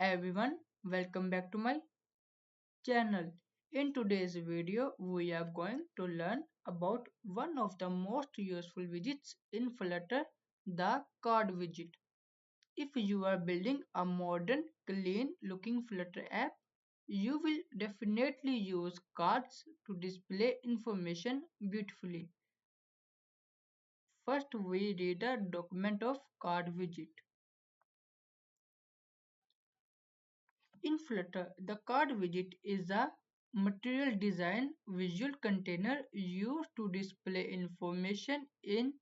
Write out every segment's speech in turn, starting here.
everyone, welcome back to my channel. In today's video, we are going to learn about one of the most useful widgets in Flutter, the card widget. If you are building a modern, clean looking Flutter app, you will definitely use cards to display information beautifully. First, we read a document of card widget. In Flutter, the card widget is a material design visual container used to display information in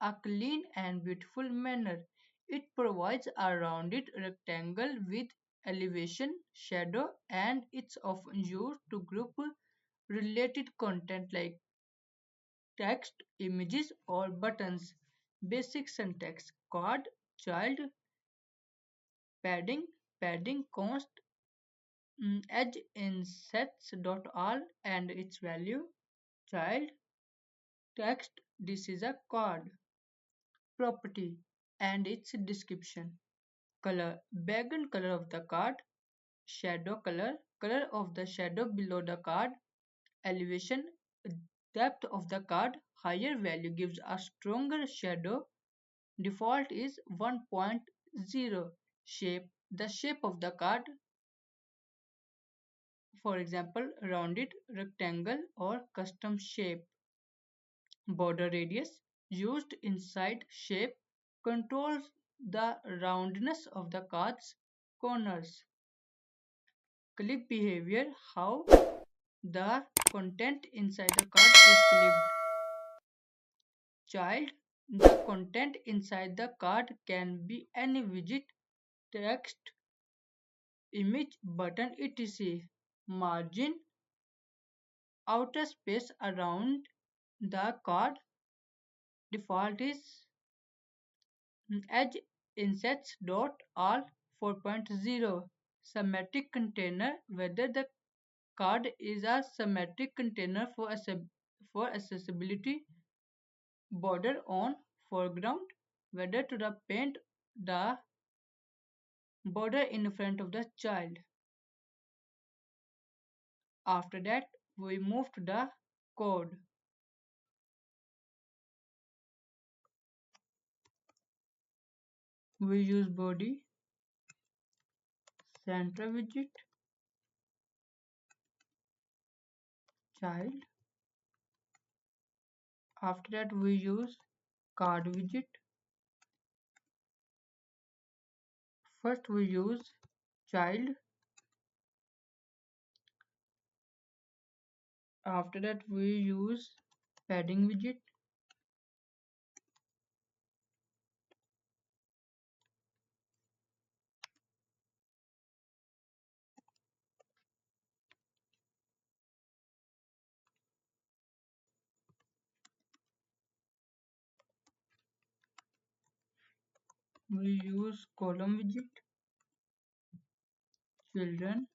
a clean and beautiful manner. It provides a rounded rectangle with elevation, shadow, and it's often used to group related content like text, images, or buttons. Basic syntax: card, child, padding, padding const edge insets.all and its value child text. This is a card property and its description. Color: background color of the card. Shadow color: color of the shadow below the card. Elevation: depth of the card. Higher value gives a stronger shadow. Default is 1.0. Shape: the shape of the card, for example rounded rectangle or custom shape. Border radius, used inside shape, controls the roundness of the card's corners. Clip behavior: how the content inside the card is clipped. Child: the content inside the card can be any widget, text, image, button, etc. Margin: outer space around the card. Default is edge insets dot all 4.0. Symmetric container: whether the card is a symmetric container for accessibility. Border on foreground: whether to the paint the border in front of the child. After that, we move to the code. We use body, center widget, child. After that, we use card widget. First, we use child. After that, we use padding widget. We use column widget, children.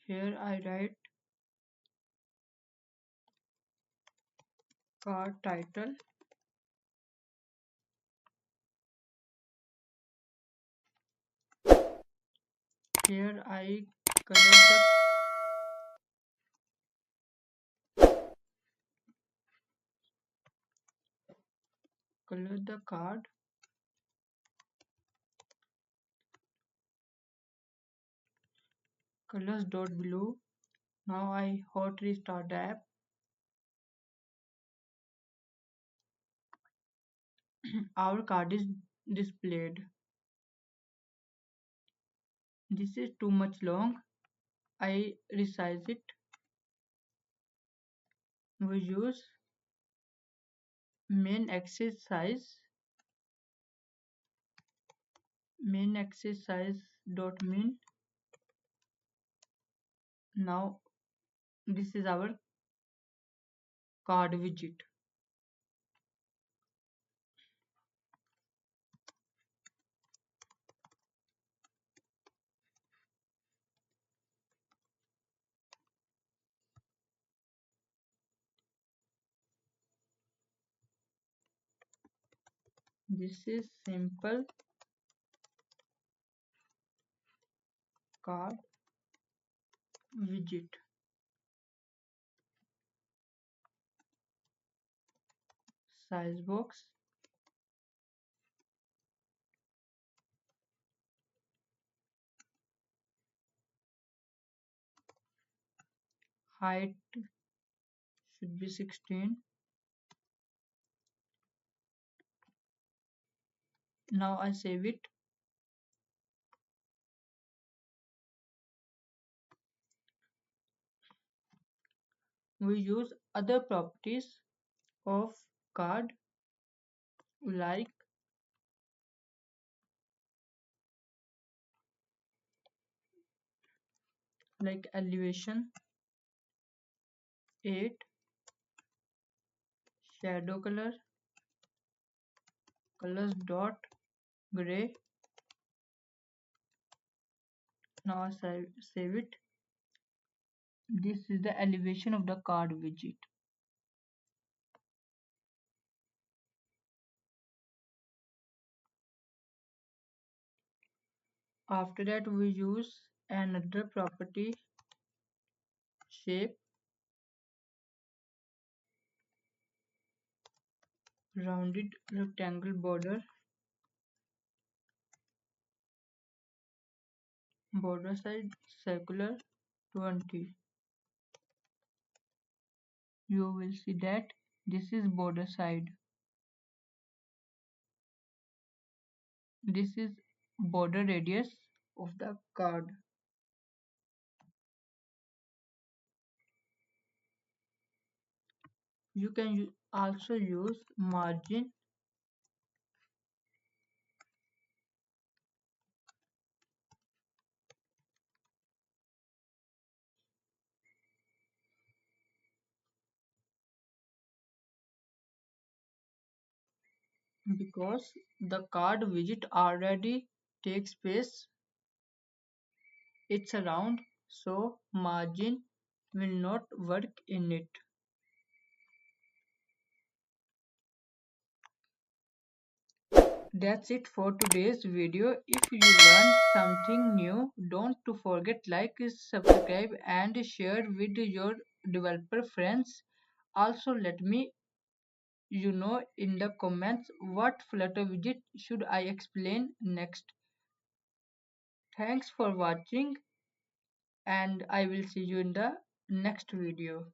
Here I write card title. Here I color the card. Colors dot below. Now I hot restart the app. Our card is displayed. This is too much long. I resize it. We use main axis size. Main axis size dot min. Now this is our card widget. This is simple card widget. Size box, height should be 16. Now I save it. We use other properties of card like elevation 8, shadow colors dot gray. Now I save it. This is the elevation of the card widget. After that we use another property shape, rounded rectangle border size circular 20. You will see that this is border side. This is border radius of the card. You can also use margin because the card widget already takes space. It's round, so margin will not work in it. That's it for today's video. If you learned something new, don't to forget like, subscribe and share with your developer friends. Also let me you know in the comments what Flutter widget should I explain next. Thanks for watching and I will see you in the next video.